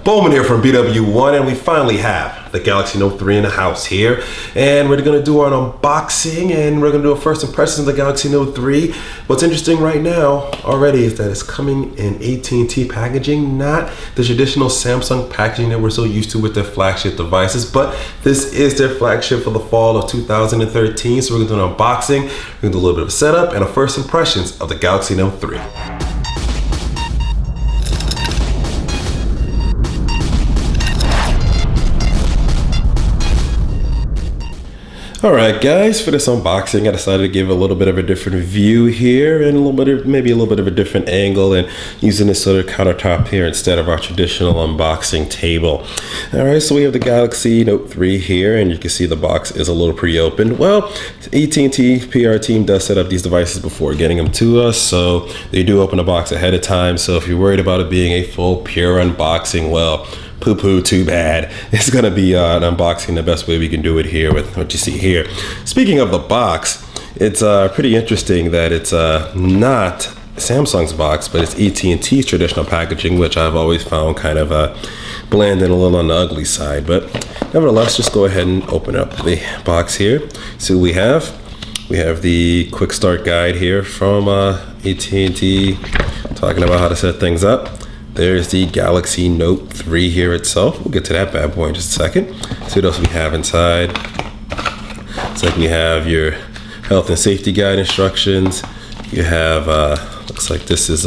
BWOne here from BWOne, and we finally have the Galaxy Note 3 in the house here. And we're gonna do our unboxing, and we're gonna do a first impressions of the Galaxy Note 3. What's interesting right now already is that it's coming in AT&T packaging, not the traditional Samsung packaging that we're so used to with their flagship devices, but this is their flagship for the fall of 2013. So we're gonna do an unboxing, we're gonna do a little bit of a setup, and a first impressions of the Galaxy Note 3. Alright guys, for this unboxing I decided to give a little bit of a different view here and maybe a little bit of a different angle, and using this sort of countertop here instead of our traditional unboxing table. Alright, so we have the Galaxy Note 3 here, and you can see the box is a little pre-opened. Well, AT&T PR team does set up these devices before getting them to us, so they do open the box ahead of time. So if you're worried about it being a full pure unboxing, well, poo-poo, too bad. It's gonna be an unboxing the best way we can do it here with what you see here. Speaking of the box, it's pretty interesting that it's not Samsung's box, but it's AT&T's traditional packaging, which I've always found kind of bland and a little on the ugly side. But nevertheless, just go ahead and open up the box here. See what we have. We have the quick start guide here from AT&T, talking about how to set things up. There's the Galaxy Note 3 here itself. We'll get to that bad boy in just a second. See what else we have inside. It's like we have your health and safety guide instructions. You have, looks like this is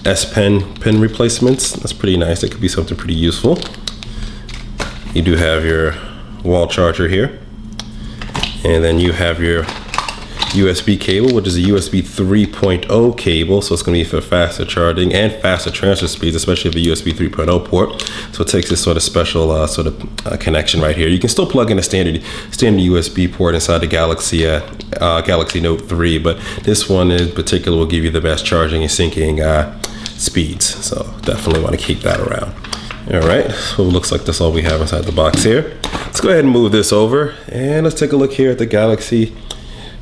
S pen replacements. That's pretty nice. That could be something pretty useful. You do have your wall charger here. And then you have your USB cable, which is a USB 3.0 cable, so it's going to be for faster charging and faster transfer speeds, especially with a USB 3.0 port. So it takes this sort of special connection right here. You can still plug in a standard USB port inside the Galaxy Note 3, but this one in particular will give you the best charging and syncing speeds. So definitely want to keep that around. All right, so it looks like that's all we have inside the box here. Let's go ahead and move this over, and let's take a look here at the Galaxy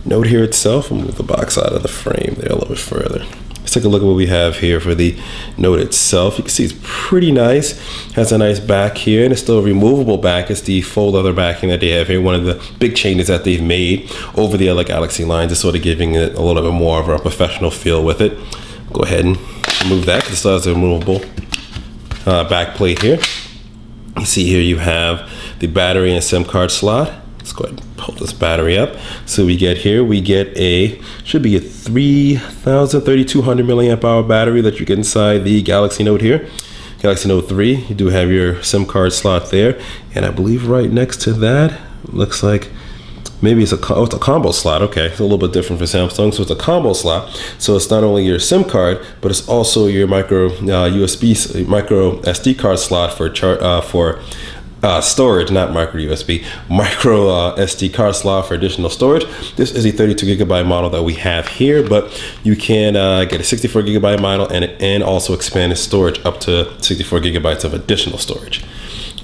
Note here itself. We'll move the box out of the frame there a little bit further. Let's take a look at what we have here for the Note itself. You can see it's pretty nice. Has a nice back here, and it's still a removable back. It's the faux leather backing that they have here. One of the big changes that they've made over the other Galaxy lines is sort of giving it a little bit more of a professional feel with it. Go ahead and remove that because it still has a removable back plate here. You see here you have the battery and SIM card slot. Let's go ahead and pull this battery up. So we get here, we get should be a 3,200 milliamp hour battery that you get inside the Galaxy Note here. Galaxy Note 3, you do have your SIM card slot there. And I believe right next to that, looks like maybe it's a combo slot. Okay, it's a little bit different for Samsung. So it's a combo slot. So it's not only your SIM card, but it's also your micro SD card slot for storage, not micro USB, micro SD card slot for additional storage. This is a 32 gigabyte model that we have here, but you can get a 64 gigabyte model and also expand the storage up to 64 gigabytes of additional storage.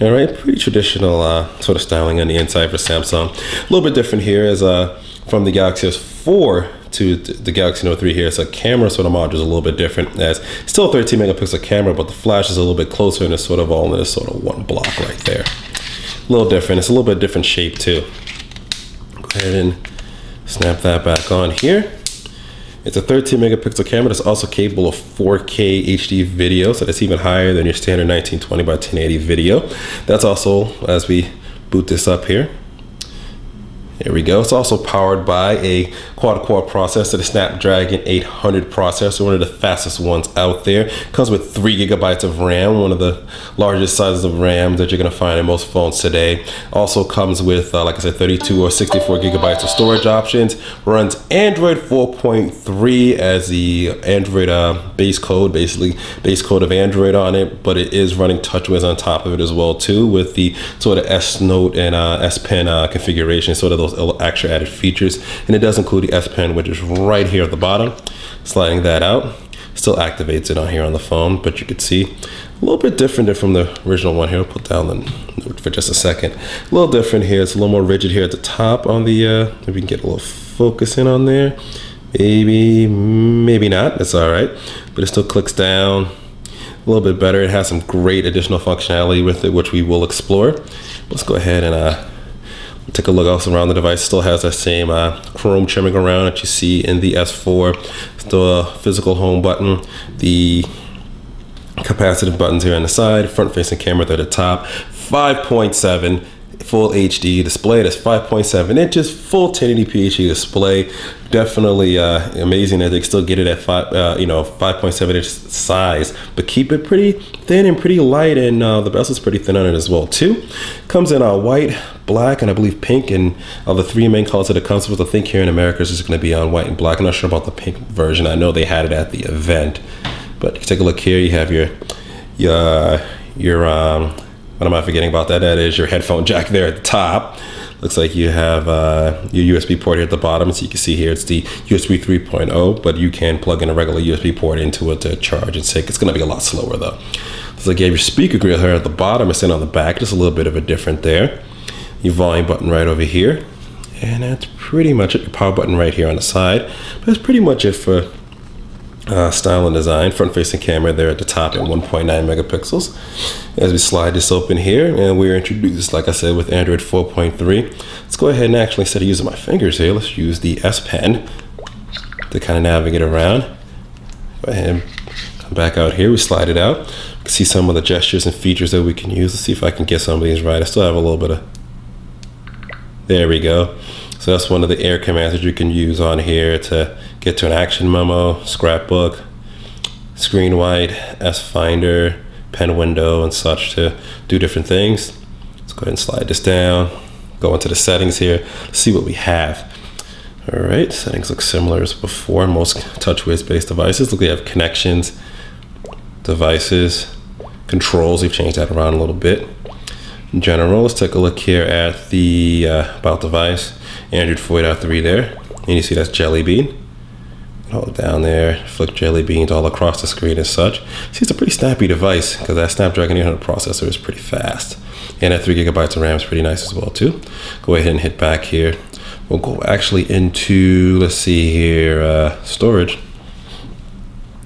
All right, pretty traditional sort of styling on the inside for Samsung. A little bit different here is from the Galaxy S4 to the Galaxy Note 3 here. So camera sort of module is a little bit different. As still a 13 megapixel camera, but the flash is a little bit closer, and it's sort of all in this sort of one block right there. A little different. It's a little bit different shape too. Go ahead and snap that back on here. It's a 13 megapixel camera that's also capable of 4K HD video, so that's even higher than your standard 1920 by 1080 video. That's also, as we boot this up here, there we go. It's also powered by a quad-core processor, the Snapdragon 800 processor, one of the fastest ones out there. Comes with 3 gigabytes of RAM, one of the largest sizes of RAM that you're going to find in most phones today. Also comes with, like I said, 32 or 64 gigabytes of storage options. Runs Android 4.3 as the Android base code, basically base code of Android on it, but it is running TouchWiz on top of it as well too, with the sort of S Note and S Pen configuration, sort of those extra added features. And it does include the S Pen, which is right here at the bottom. Sliding that out still activates it on here on the phone, but you can see a little bit different from the original one here. I'll put down the Note for just a second. A little different here. It's a little more rigid here at the top on the if we can get a little focus in on there. Maybe not, that's all right, but it still clicks down. a little bit better. It has some great additional functionality with it, which we will explore. Let's go ahead and take a look also around the device. Still has that same chrome trimming around that you see in the S4. Still a physical home button. The capacitive buttons here on the side, front facing camera at the top, 5.7 full HD display. That's 5.7 inches, full 1080p HD display. Definitely amazing that they still get it at 5.7 inch size, but keep it pretty thin and pretty light, and the bezel's pretty thin on it as well too. Comes in white, black, and I believe pink, and the three main colors that it comes with. I think here in America it's just going to be on white and black. I'm not sure about the pink version. I know they had it at the event, but you can take a look here. You have your what am I forgetting about that? That is your headphone jack there at the top. Looks like you have your USB port here at the bottom. So you can see here it's the USB 3.0, but you can plug in a regular USB port into it to charge and sync. It's going to be a lot slower though. Looks like you have your speaker grill here at the bottom. It's in on the back, just a little bit of a different there. Your volume button right over here. And that's pretty much it. Your power button right here on the side. But that's pretty much it for style and design. Front facing camera there at the top at 1.9 megapixels. As we slide this open here, and we're introduced, like I said, with Android 4.3. Let's go ahead and actually, instead of using my fingers here, let's use the S Pen to kind of navigate around. Go ahead and come back out here. We slide it out. You can see some of the gestures and features that we can use. Let's see if I can get some of these right. I still have a little bit of, there we go. So that's one of the air commands that you can use on here to get to an action memo, scrapbook, screen wide, S Finder, pen window, and such to do different things. Let's go ahead and slide this down, go into the settings here, see what we have. All right, settings look similar as before. Most TouchWiz based devices. Look, we have connections, devices, controls. We've changed that around a little bit. In general, let's take a look here at the about device. Android 4.3 there, and you see that's Jelly Bean. Hold it down there, flick Jelly Beans all across the screen as such. See, it's a pretty snappy device because that Snapdragon 800 processor is pretty fast, and that 3 gigabytes of RAM is pretty nice as well too. Go ahead and hit back here. We'll go actually into, let's see here, storage.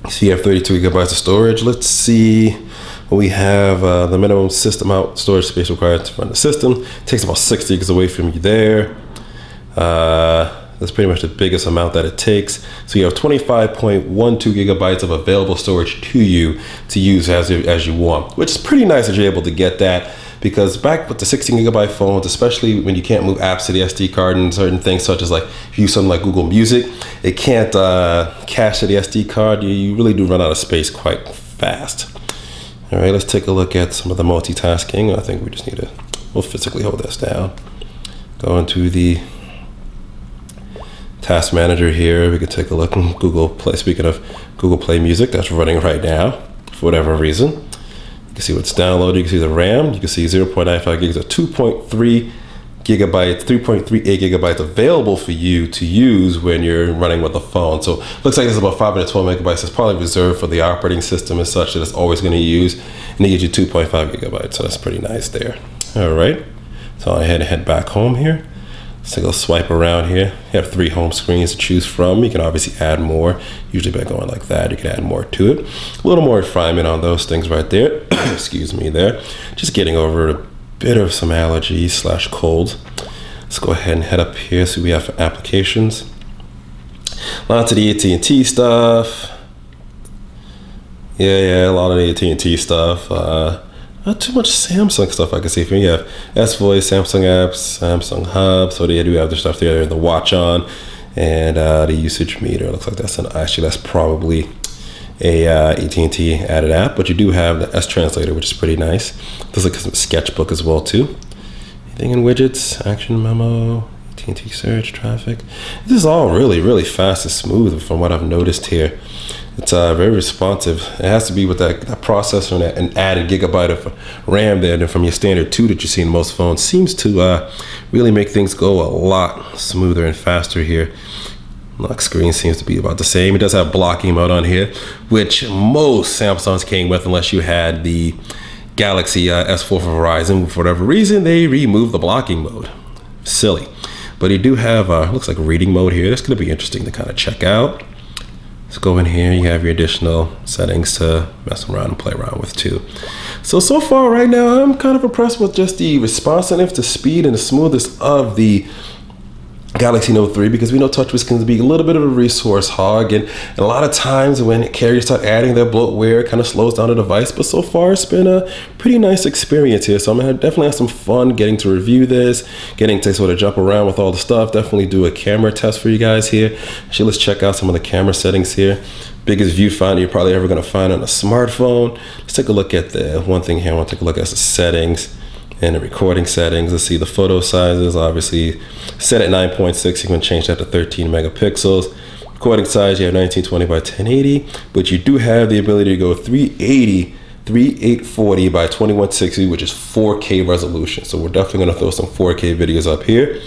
So you have 32 gigabytes of storage. Let's see. We have the minimum system out storage space required to run the system. It takes about 6 gigs away from you there. That's pretty much the biggest amount that it takes. So you have 25.12 gigabytes of available storage to you to use as you want, which is pretty nice that you're able to get that, because back with the 16 gigabyte phones, especially when you can't move apps to the SD card and certain things such as, like, if you use something like Google Music, it can't cache to the SD card. You really do run out of space quite fast. All right, let's take a look at some of the multitasking. I think we just need to, we'll physically hold this down. Go into the task manager here. We can take a look in Google Play. Speaking of Google Play Music, that's running right now for whatever reason. You can see what's downloaded. You can see the RAM. You can see 0.95 gigs of 2.3 gigabytes, 3.38 gigabytes available for you to use when you're running with the phone. So looks like there's about 512 megabytes. It's probably reserved for the operating system and such that it's always going to use, and it gives you 2.5 gigabytes. So that's pretty nice there. All right. So I had to head back home here. So go swipe around here. You have 3 home screens to choose from. You can obviously add more. Usually by going like that, you can add more to it. A little more refinement on those things right there. Excuse me there. Just getting over a bit of some allergies slash colds. Let's go ahead and head up here. So we have applications. Lots of the AT&T stuff. Yeah, a lot of the AT&T stuff. Not too much Samsung stuff I can see. You have S-Voice, Samsung apps, Samsung Hub. So they do have their stuff there. The watch on, and the usage meter. Looks like that's actually that's probably a AT&T added app. But you do have the S Translator, which is pretty nice. There's like some sketchbook as well too. Anything in widgets, action memo, AT&T search, traffic. This is all really fast and smooth from what I've noticed here. It's very responsive. It has to be with that processor and an added gigabyte of RAM there, and from your standard 2 that you see in most phones, seems to really make things go a lot smoother and faster here. Lock screen seems to be about the same. It does have blocking mode on here, which most Samsungs came with unless you had the Galaxy S4 for Verizon. For whatever reason, they removed the blocking mode. Silly. But you do have, looks like reading mode here. That's going to be interesting to kind of check out. Let's go in here. You have your additional settings to mess around and play around with too. So far right now, I'm kind of impressed with just the responsiveness, the speed, and the smoothness of the Galaxy Note 3, because we know TouchWiz can be a little bit of a resource hog, and a lot of times when carriers start adding their bloatware, it kind of slows down the device. But so far it's been a pretty nice experience here, so I'm gonna definitely have some fun getting to review this, getting to sort of jump around with all the stuff. Definitely do a camera test for you guys here. Actually, let's check out some of the camera settings here. Biggest viewfinder you're probably ever going to find on a smartphone. Let's take a look at the one thing here. I want to take a look at the settings and the recording settings. Let's see the photo sizes. Obviously set at 9.6. You can change that to 13 megapixels. Recording size, you have 1920 by 1080, but you do have the ability to go 380 3840 by 2160, which is 4K resolution. So we're definitely going to throw some 4K videos up here.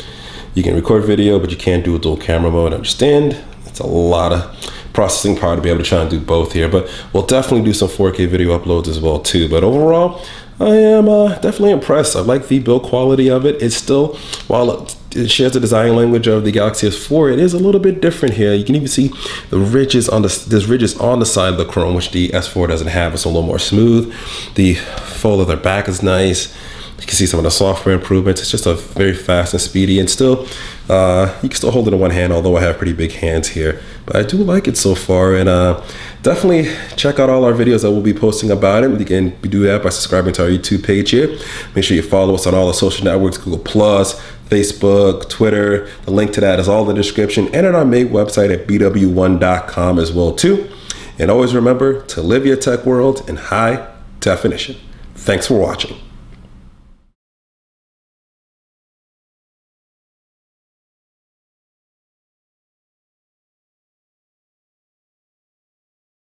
You can record video, but you can't do a dual camera mode. Understand? It's a lot of processing power to be able to try and do both here, but we'll definitely do some 4K video uploads as well too. But overall, I am definitely impressed. I like the build quality of it. It's still, while it shares the design language of the Galaxy S4, it is a little bit different here. You can even see the ridges on there's ridges on the side of the chrome, which the S4 doesn't have. It's a little more smooth. The fold of their back is nice. You can see some of the software improvements. It's just a very fast and speedy, and still, you can still hold it in one hand, although I have pretty big hands here. But I do like it so far, and definitely check out all our videos that we'll be posting about it. You can do that by subscribing to our YouTube page here. Make sure you follow us on all the social networks, Google+, Facebook, Twitter. The link to that is all in the description, and at our main website at BWOne.com as well too. And always remember to live your tech world in high definition. Thanks for watching.